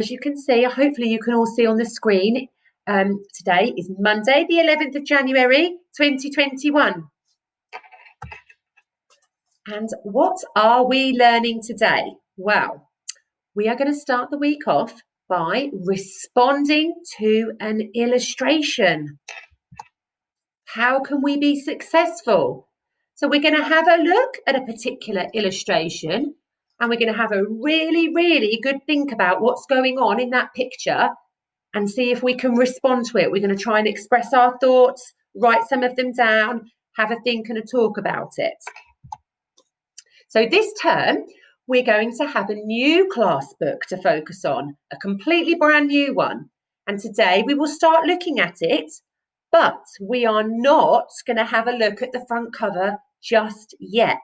As you can see, hopefully you can all see on the screen, today is Monday, the 11th of January, 2021. And what are we learning today? Well, we are going to start the week off by responding to an illustration. How can we be successful? So we're going to have a look at a particular illustration, and we're going to have a really good think about what's going on in that picture and see if we can respond to it. We're going to try and express our thoughts, write some of them down, have a think and a talk about it. So this term, we're going to have a new class book to focus on, a completely brand new one. And today we will start looking at it, but we are not going to have a look at the front cover just yet,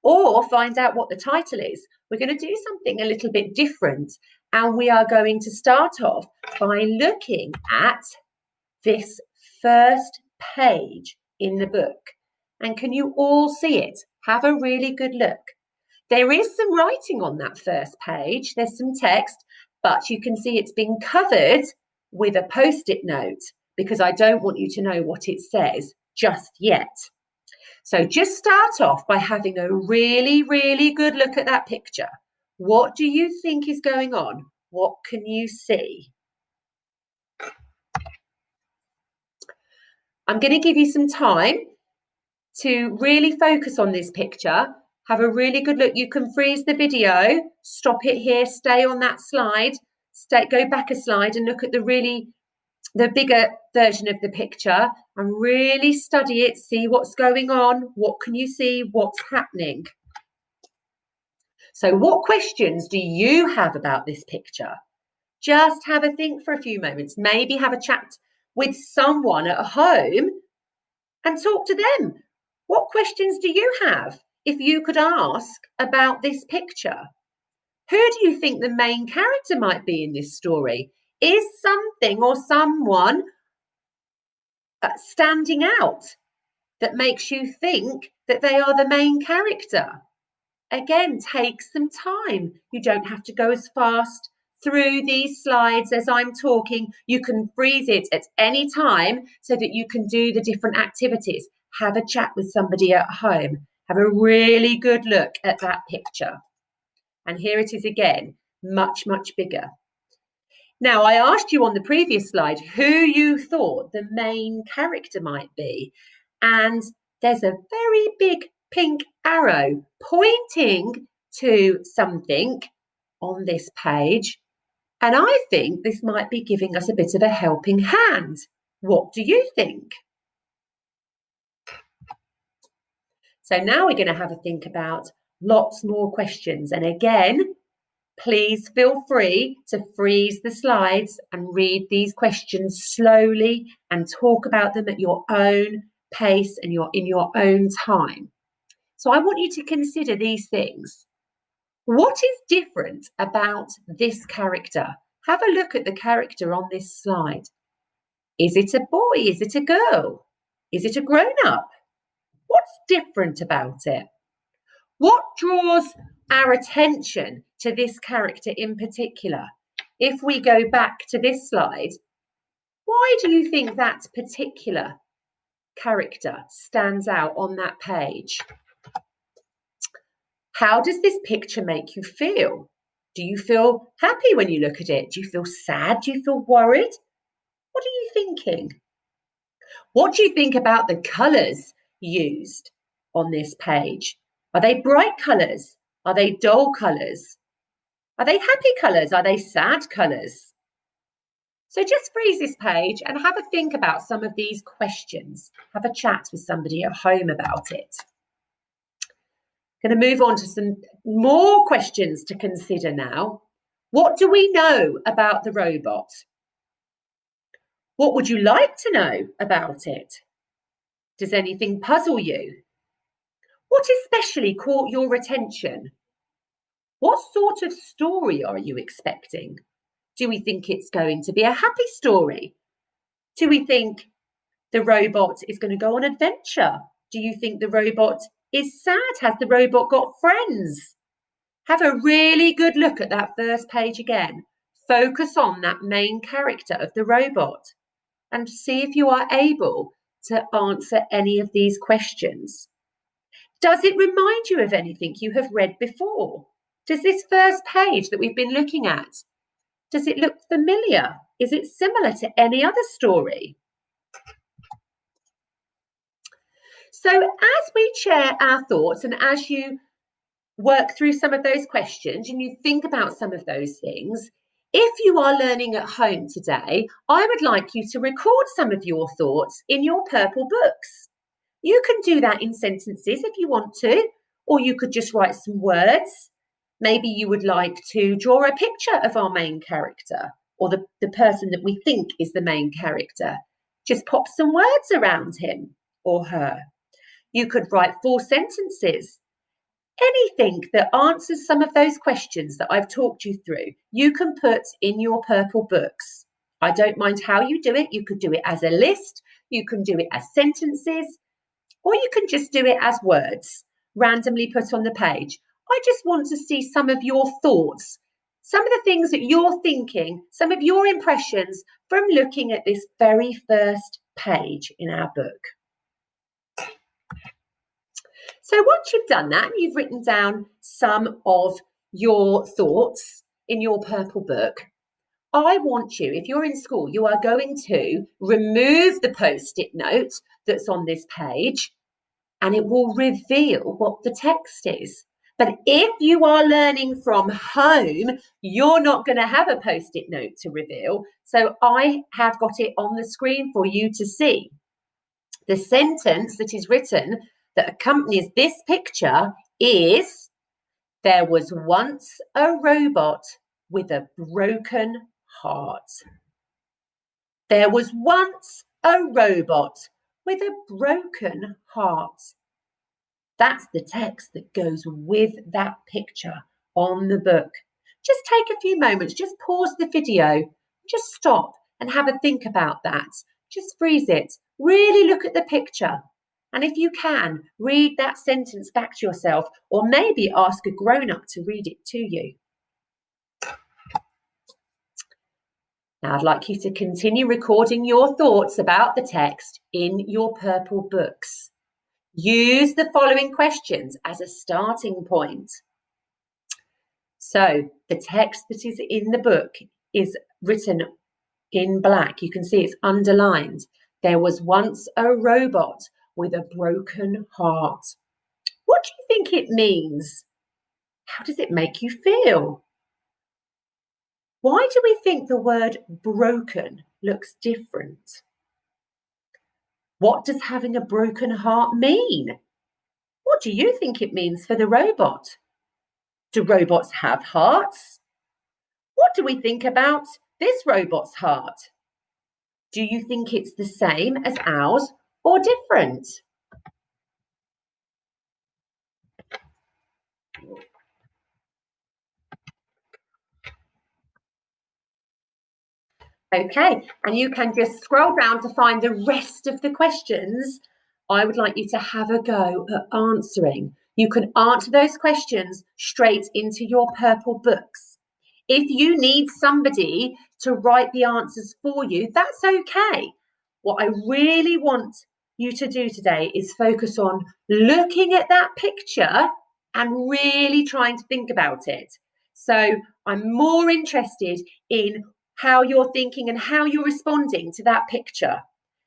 or find out what the title is. We're going to do something a little bit different, and we are going to start off by looking at this first page in the book. And can you all see it? Have a really good look. There is some writing on that first page. There's some text, but you can see it's been covered with a post-it note because I don't want you to know what it says just yet. So just start off by having a really good look at that picture. What do you think is going on? What can you see? I'm going to give you some time to really focus on this picture. Have a really good look. You can freeze the video, stop it here, stay on that slide, go back a slide and look at the bigger version of the picture and really study it, see what's going on, what can you see, what's happening. So what questions do you have about this picture? Just have a think for a few moments, maybe have a chat with someone at home and talk to them. What questions do you have if you could ask about this picture? Who do you think the main character might be in this story? Is something or someone standing out that makes you think that they are the main character? Again, take some time. You don't have to go as fast through these slides as I'm talking. You can freeze it at any time so that you can do the different activities. Have a chat with somebody at home. Have a really good look at that picture. And here it is again, much bigger. Now, I asked you on the previous slide who you thought the main character might be. And there's a very big pink arrow pointing to something on this page. And I think this might be giving us a bit of a helping hand. What do you think? So now we're going to have a think about lots more questions. And again, please feel free to freeze the slides and read these questions slowly and talk about them at your own pace and in your own time. So I want you to consider these things. What is different about this character? Have a look at the character on this slide. Is it a boy? Is it a girl? Is it a grown-up? What's different about it? What draws our attention to this character in particular? If we go back to this slide, why do you think that particular character stands out on that page? How does this picture make you feel? Do you feel happy when you look at it? Do you feel sad? Do you feel worried? What are you thinking? What do you think about the colours used on this page? Are they bright colours? Are they dull colours? Are they happy colours? Are they sad colours? So just freeze this page and have a think about some of these questions. Have a chat with somebody at home about it. Going to move on to some more questions to consider now. What do we know about the robot? What would you like to know about it? Does anything puzzle you? What especially caught your attention? What sort of story are you expecting? Do we think it's going to be a happy story? Do we think the robot is going to go on adventure? Do you think the robot is sad? Has the robot got friends? Have a really good look at that first page again. Focus on that main character of the robot and see if you are able to answer any of these questions. Does it remind you of anything you have read before? Does this first page that we've been looking at, does it look familiar? Is it similar to any other story? So as we share our thoughts and as you work through some of those questions and you think about some of those things, if you are learning at home today, I would like you to record some of your thoughts in your purple books. You can do that in sentences if you want to, or you could just write some words. Maybe you would like to draw a picture of our main character or the person that we think is the main character. Just pop some words around him or her. You could write full sentences. Anything that answers some of those questions that I've talked you through, you can put in your purple books. I don't mind how you do it. You could do it as a list, you can do it as sentences, or you can just do it as words, randomly put on the page. I just want to see some of your thoughts, some of the things that you're thinking, some of your impressions from looking at this very first page in our book. So once you've done that, you've written down some of your thoughts in your purple book, I want you, if you're in school, you are going to remove the post-it note that's on this page and it will reveal what the text is. But if you are learning from home, you're not going to have a post-it note to reveal. So I have got it on the screen for you to see. The sentence that is written that accompanies this picture is, there was once a robot with a broken heart. There was once a robot with a broken heart. That's the text that goes with that picture on the book. Just take a few moments, just pause the video, just stop and have a think about that. Just freeze it, really look at the picture. And if you can, read that sentence back to yourself, or maybe ask a grown-up to read it to you. Now, I'd like you to continue recording your thoughts about the text in your purple books. Use the following questions as a starting point. So, the text that is in the book is written in black. You can see it's underlined. There was once a robot with a broken heart. What do you think it means? How does it make you feel? Why do we think the word broken looks different? What does having a broken heart mean? What do you think it means for the robot? Do robots have hearts? What do we think about this robot's heart? Do you think it's the same as ours or different? Okay, and you can just scroll down to find the rest of the questions. I would like you to have a go at answering. You can answer those questions straight into your purple books. If you need somebody to write the answers for you, that's okay. What I really want you to do today is focus on looking at that picture and really trying to think about it. So I'm more interested in how you're thinking and how you're responding to that picture.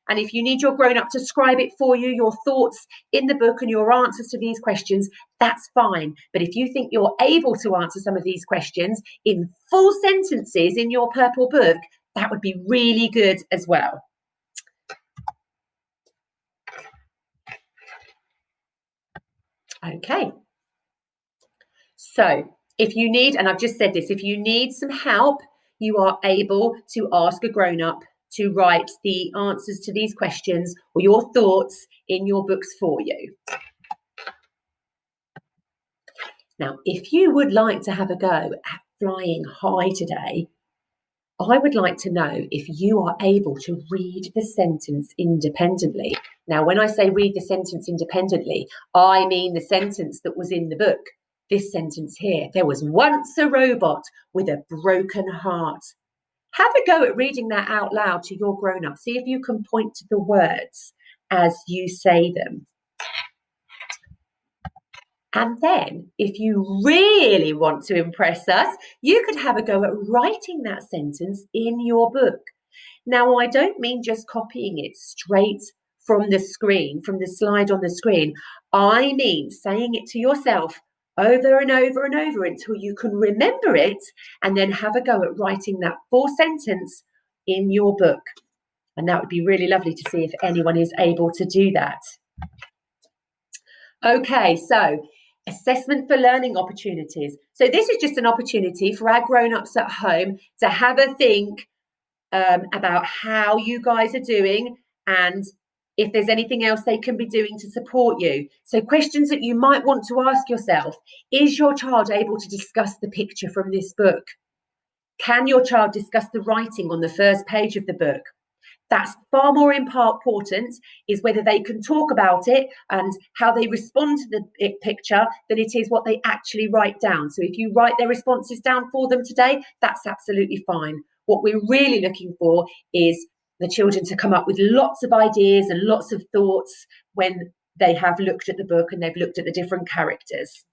And if you need your grown-up to scribe it for you, your thoughts in the book and your answers to these questions, that's fine. But if you think you're able to answer some of these questions in full sentences in your purple book, that would be really good as well. Okay. So if you need, and I've just said this, if you need some help, you are able to ask a grown-up to write the answers to these questions or your thoughts in your books for you. Now, if you would like to have a go at flying high today, I would like to know if you are able to read the sentence independently. Now, when I say read the sentence independently, I mean the sentence that was in the book. This sentence here, there was once a robot with a broken heart. Have a go at reading that out loud to your grown-up. See if you can point to the words as you say them. And then, if you really want to impress us, you could have a go at writing that sentence in your book. Now, I don't mean just copying it straight from the screen, from the slide on the screen. I mean saying it to yourself over and over and over until you can remember it, and then have a go at writing that full sentence in your book. And that would be really lovely to see if anyone is able to do that. Okay, so assessment for learning opportunities. So this is just an opportunity for our grown-ups at home to have a think about how you guys are doing and if there's anything else they can be doing to support you. So questions that you might want to ask yourself: is your child able to discuss the picture from this book? Can your child discuss the writing on the first page of the book? That's far more important, is whether they can talk about it and how they respond to the picture than it is what they actually write down. So if you write their responses down for them today, that's absolutely fine. What we're really looking for is the children to come up with lots of ideas and lots of thoughts when they have looked at the book and they've looked at the different characters.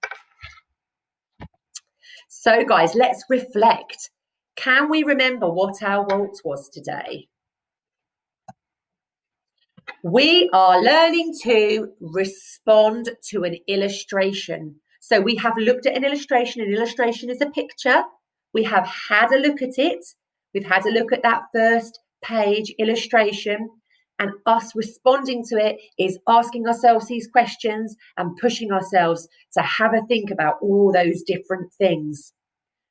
So guys, let's reflect. Can we remember what our waltz was today? We are learning to respond to an illustration. So we have looked at an illustration. An illustration is a picture. We have had a look at it. We've had a look at that first page illustration, and us responding to it is asking ourselves these questions and pushing ourselves to have a think about all those different things.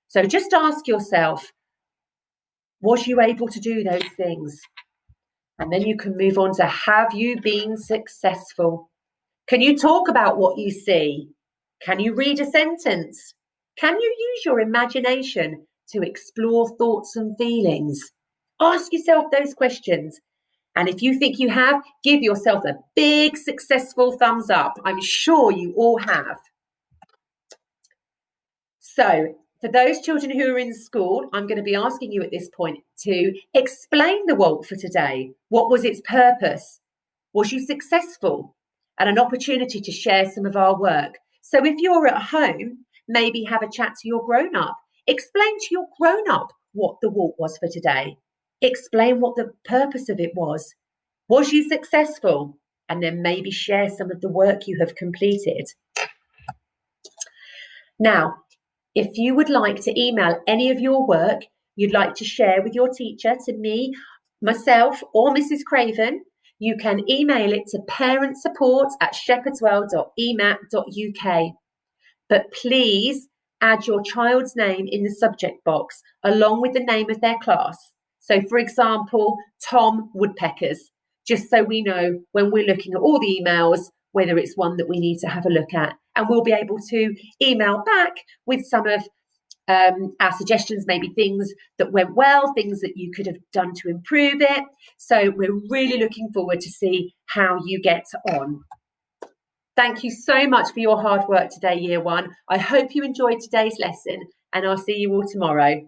So just ask yourself, was you able to do those things? And then you can move on to, have you been successful? Can you talk about what you see? Can you read a sentence? Can you use your imagination to explore thoughts and feelings? Ask yourself those questions. And if you think you have, give yourself a big successful thumbs up. I'm sure you all have. So for those children who are in school, I'm going to be asking you at this point to explain the waltz for today. What was its purpose? Was you successful? And an opportunity to share some of our work. So if you're at home, maybe have a chat to your grown-up. Explain to your grown-up what the waltz was for today. Explain what the purpose of it was. Was you successful? And then maybe share some of the work you have completed. Now, if you would like to email any of your work you'd like to share with your teacher, to me, myself, or Mrs. Craven, you can email it to parentsupport@shepherdswell.emat.uk. But please add your child's name in the subject box along with the name of their class. So, for example, Tom Woodpeckers, just so we know when we're looking at all the emails whether it's one that we need to have a look at. And we'll be able to email back with some of our suggestions, maybe things that went well, things that you could have done to improve it. So we're really looking forward to see how you get on. Thank you so much for your hard work today, Year 1. I hope you enjoyed today's lesson, and I'll see you all tomorrow.